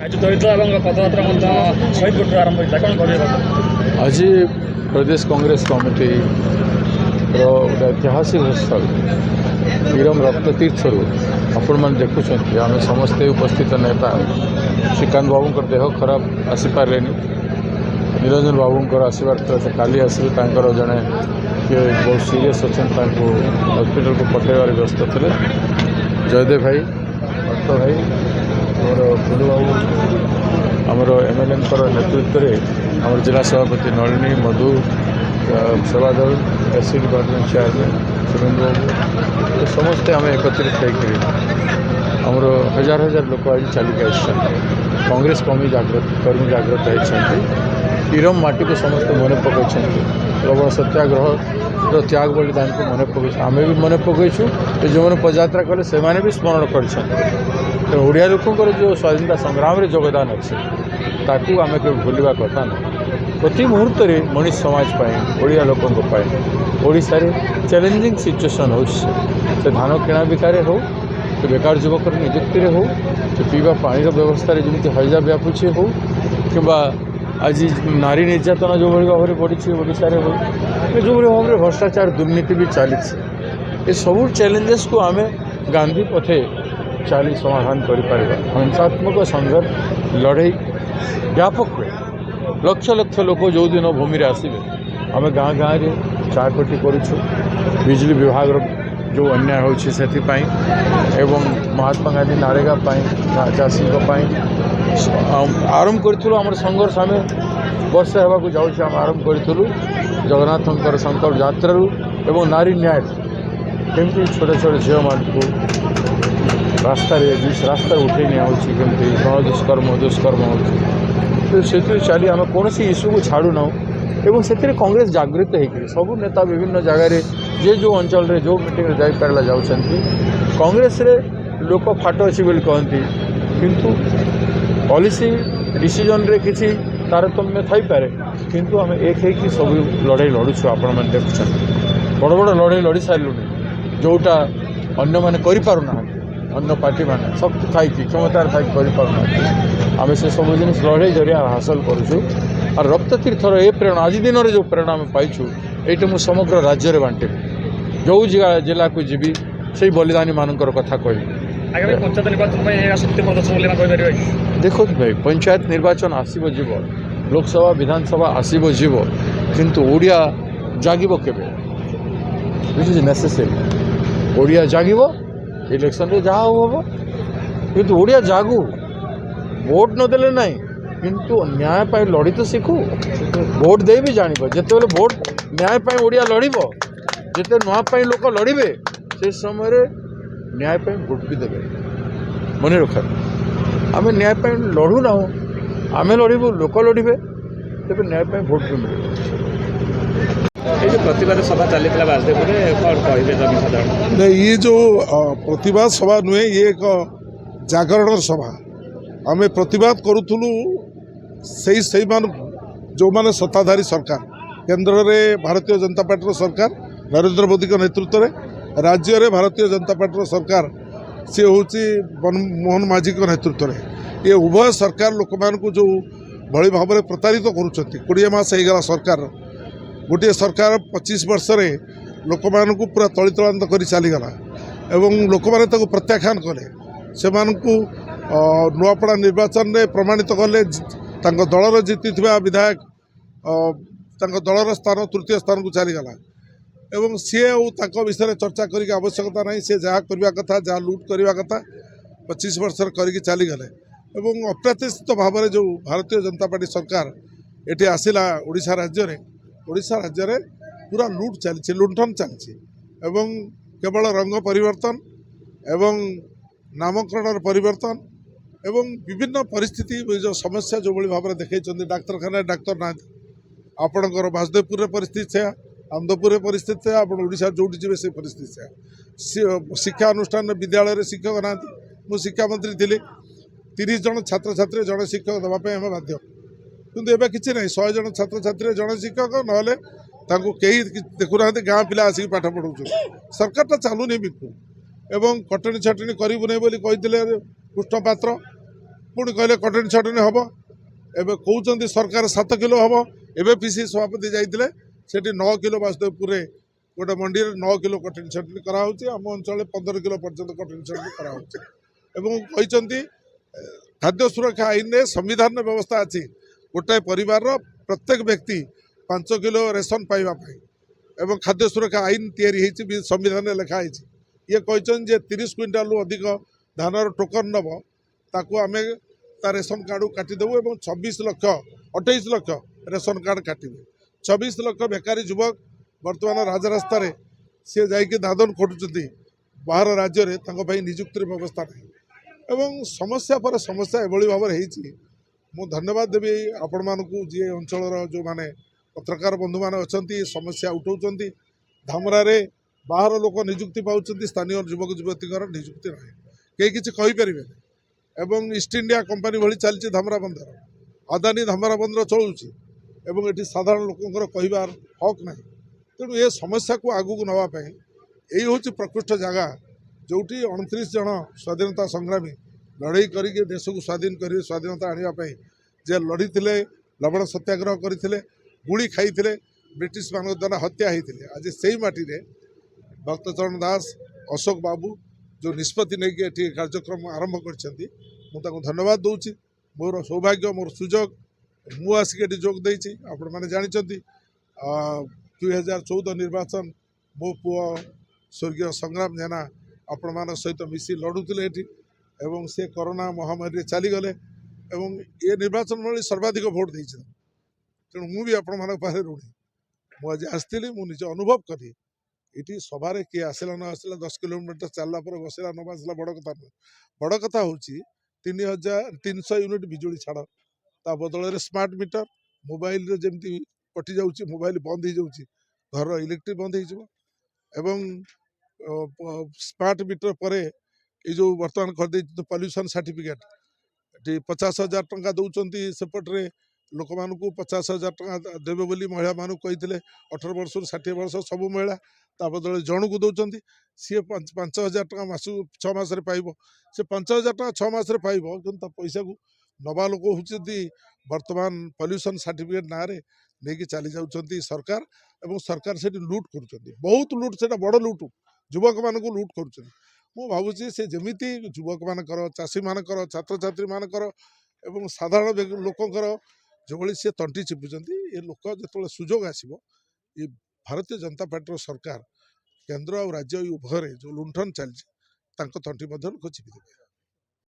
आज दलित और पदयात्रा शहीद कोटी आरंभ होता कौन कह आज प्रदेश कांग्रेस कमिटी गोटे ऐतिहासिक स्थल वीरम रक्ततीर्थ आपण मैंने देखुं आम समस्ते उपस्थित नेता श्रीकांत बाबू देह खराब आसीपारे निरंजन बाबू आसबार से काली आसवे जड़े किए बहुत सीरीयस अच्छा हॉस्पिटल को पठेबार व्यस्त थे जयदेव भाई भट्ट भाई मोर फुलू बाबू आमर एमएलए नेतृत्व में आम जिला सभापति Nalini Madhu Sevadal SC department chairman Surendra Babu तो समस्ते आम एकत्रित होकर हजार हजार लोक आज चलिक कांग्रेस कर्मी जागृत होती इरम माटी को समस्त मन पकड़ प्रबल सत्याग्रह त्याग बलिदान को मन पकड़ आम भी मन पकईचु जो मैंने पदयात्रा कले से भी स्मरण कर ओडिया लोकंर जो स्वाधीनता संग्राम में योगदान अच्छे ताकू आम के भूलवा कथा ना प्रति मुहूर्त में मनीष समाज ओडिया लोकों ओडिशा रे चैलेंजिंग सिचुएसन हो धान किणा बिकारे हो तो बेकार युवक निजुक्ति हो तो पीवा पानी व्यवस्था जमी हजा व्यापुचे हो कि आज नारी निर्यातना जो भाव में बढ़ी ओडिशा रे हो जो भाव में भ्रष्टाचार दुर्नीति भी चली ये सब चैलेंजेस को आम गांधी पथे चली समाधान कर हिंसात्मक संघर्ष लड़ई व्यापक हुए लक्ष लक्ष लोक जो दिन भूमि आसवे आम गाँ गाँव में चाकोटी करुँ बिजली विभाग जो अन्याय होपाई एवं महात्मा गांधी नारेगा चाषी आरंभ करूँ आम संघर्ष आम वर्षे होगा जाऊँ आम आरंभ करूँ जगन्नाथ संकल्प यात्रु एवं नारी न्याय केमती छोटे छोटे झील मान रास्ता उठे निमती गण दुष्कर्म हो तो से चली आम कौन इश्यू को छाड़ू ना एवं से कांग्रेस जागृत होकर सब नेता विभिन्न जगार जे जो अंचल रे जो मीटिंग जापारा जाऊँगी कांग्रेस रे लोक फाट अच्छी बोली कहती किंतु पॉलिसी डिसीजन रे किसी तारतम्य थी पारे किंतु आम एक है सब लड़ाई लड़ुछु आपण मैंने देखुं बड़ बड़ लड़ाई लड़ी सारे जोटा अन्य मैंने करूना अन्य पार्टी मैंने शक्ति थी क्षमतार थी करूना आम से सब जिन लड़ाई जरिया हासिल करुँ और रक्ततीर्थर ये प्रेरणा आज दिन में जो प्रेरणा आम पाइछु ये मुझे समग्र राज्य में बांटे जो जिला को जीवी से बलिदानी मानकर कथा कह पंचायत निर्वाचन शक्ति प्रदर्शन देखो भाई पंचायत निर्वाचन आसब जीव लोकसभा विधानसभा आसब जीव किंतु ओडिया जागिब केबे दिस इज नेसेसरी ओडिया जागिब इलेक्शन रे जहाँ हम किंतु ओडिया जागू वोट नदेले ना किंतु न्याय पाई लड़ी तो शिखु वोट दे भी जान जिते वोट न्याय पाई ओडिया लड़ब जिते नुआ लोक लड़े से समय न्याय पाई वोट भी देवे मन रख आम न्याय पाई लड़ू ना आम लड़बू लोक लड़े तेज न्याय पाई वोट भी मिले जो प्रतिवाद सभा चली बासदेव कौन कहे नहीं ये जो प्रतिवाद सभा नुहे ये एक जागरण सभा आम प्रतिवाद करूँ से जो माने सत्ताधारी सरकार केंद्र में भारतीय जनता पार्टी सरकार नरेंद्र मोदी के नेतृत्व में राज्य में भारतीय जनता पार्टी सरकार सी हूँ मोहन माझी के नेतृत्व में ये उभय सरकार लोक मान जो भली भाव में प्रतारित कर मास होगा सरकार गोटे सरकार 25 वर्ष लोक मान पूरा तलितलांत कर चलीगला एवं लोक मैंने प्रत्याख्यान कले से नुआपड़ा निर्वाचन में प्रमाणित कले दलर जीति विधायक दलर स्थान तृतीय स्थान को चलीगला एवं सी विषय चर्चा करके आवश्यकता नहीं सी जहाँ करवा कथा जहाँ लुट करवा कथा 25 वर्ष करके चलीगले एवं अप्रत्याशित भाव में जो भारतीय जनता पार्टी सरकार ये आसला ओडिशा राज्य में पूरा लुट चली लुंठन चली एवं केवल रंग परिवर्तन एवं नामकरण परिवर्तन एवं विभिन्न परिस्थिति जो समस्या जो भाव में देखते डाक्तरखाना डाक्तर ना आपणकर बासदेवपुर परिस्थिति से आनंदपुर परिस्थिति से आप ओडिशा जो जी से परिस्थिति से शिक्षा अनुष्ठान विद्यालय शिक्षक ना मुझे शिक्षा मंत्री थी 30 जन छात्र छात्री जड़े शिक्षक देवाई आम बाध्य किंतु एवं किसी ना 100 जन छात्र छात्री जड़े शिक्षक ना कहीं देखुना गाँ पिला आसिक पाठ पढ़ाऊँ सरकार चलुनी बिल्कुल एवं कटनी छटनी करूँ नहीं बोली कहते कृष्ण पात्र पुणी कहले कटनी छटनी हम एवं कहते सरकार 7 किलो हम एवं पीसी सभापति जाते सेठी 9 किलो वासुदेवपुर गोटे मंडी 9 किलो कटनी छटनी कराऊँच आम अंचल 15 किलो पर्यटन कटनी छटनी कराऊँच खाद्य सुरक्षा आईन में संविधान व्यवस्था अच्छी गोटाए परिवार प्रत्येक व्यक्ति 5 किलो रेशन पाइबापी एवं खाद्य सुरक्षा आईन तैयारी संविधान लिखाई ये कहते 30 क्विंटाल अधिक धानर टोकन नब ताकू आम ता रेशन कार्ड काटिदेबू और 26 लक्ष 28 लक्ष रेशन कार्ड काटे 26 लक्ष बेकारी युवक बर्तमान राजरास्तार सी जाकि दादन खटुंट बाहर राज्य में निजुक्ति व्यवस्था नहीं एवं समस्या पर समस्या एभली भाव मु धन्यवाद देवी आपण मानू जी अंचल जो माने पत्रकार बंधु मैंने अच्छा समस्या उठाऊँ धामरारे बाहर लोक निजुक्ति पाँच स्थानीय युवक युवती निजुक्ति ना कहीं किसी कहीपर एवं ईस्ट इंडिया कंपानी भली चलती धामरा बंदर अदानी धामरा बंदर चलुची एवं ये साधारण लोकंर कहबार हक ना तेणु ये समस्या को आगू नापी यही हूँ प्रकृष्ट जगह जोटी 29 जन स्वाधीनता संग्रामी लड़ाई करके देश को स्वाधीन कर स्वाधीनता आने जे लड़ी लवण सत्याग्रह करते गुड़ी खाई ब्रिटिश मान द्वारा हत्या होते आज से ही माटी रे भक्तचरण दास अशोक बाबू जो निष्पत्ति नहीं कि कार्यक्रम आरंभ कर धन्यवाद दूसरी मोर सौभाग्य मोर सुजोग मु आसिक जोग देती आपण मैंने जानते 2014 निर्वाचन मो पुओ स्वर्गीय संग्राम जेना आपण मान सहित मिसी लड़ुले एवं से कोरोना महामारी चलीगले एवं ये निर्वाचन मंडली सर्वाधिक भोट देते तेणु मुझे आपण मान पाखे ऋणी मुझे आसती मुझे अनुभव करी ये सभारे किए आसला न आसला 10 किलोमीटर चलला बसला न बसला बड़ कथा नुह बड़ कथा हूँ 3300 यूनिट बिजुली छाड़ ता बदल स्मार्ट मीटर मोबाइल जमी कटि जाऊँगी मोबाइल बंद हो जाऊँगी घर इलेक्ट्रिक बंद हो स्मार्ट मीटर पर ये जो बर्तमान कर पॉल्यूशन सर्टिफिकेट ये 50,000 टंका दौरान सेपटे लोक मान 50,000 टंका देवे बोली महिला मानू कही 18 वर्ष 60 वर्ष सब महिला ता बदल जन को दौरान सी 5,000 टंका मास 6 मास पाइब से 5,000 टंका 6 मास पाइब कि पैसा को नवा लोक होती बर्तमान पॉल्यूशन सर्टिफिकेट ना रे नहीं चली जाऊँच सरकार एवं सरकार से लुट कर बहुत लुट से बड़ लुट युवक मान लुट कर भावुँ से जमीती युवक मानकर चाषी मानकर छात्र छात्री मानकर एवं साधारण लोकंर जो भाई सी तंटी चिपुंट ये लोक जो सुजोग आसो ये भारतीय जनता पार्टी सरकार केंद्र और राज्य उभय जो लुंठन चलती तंटी चिपी देवे।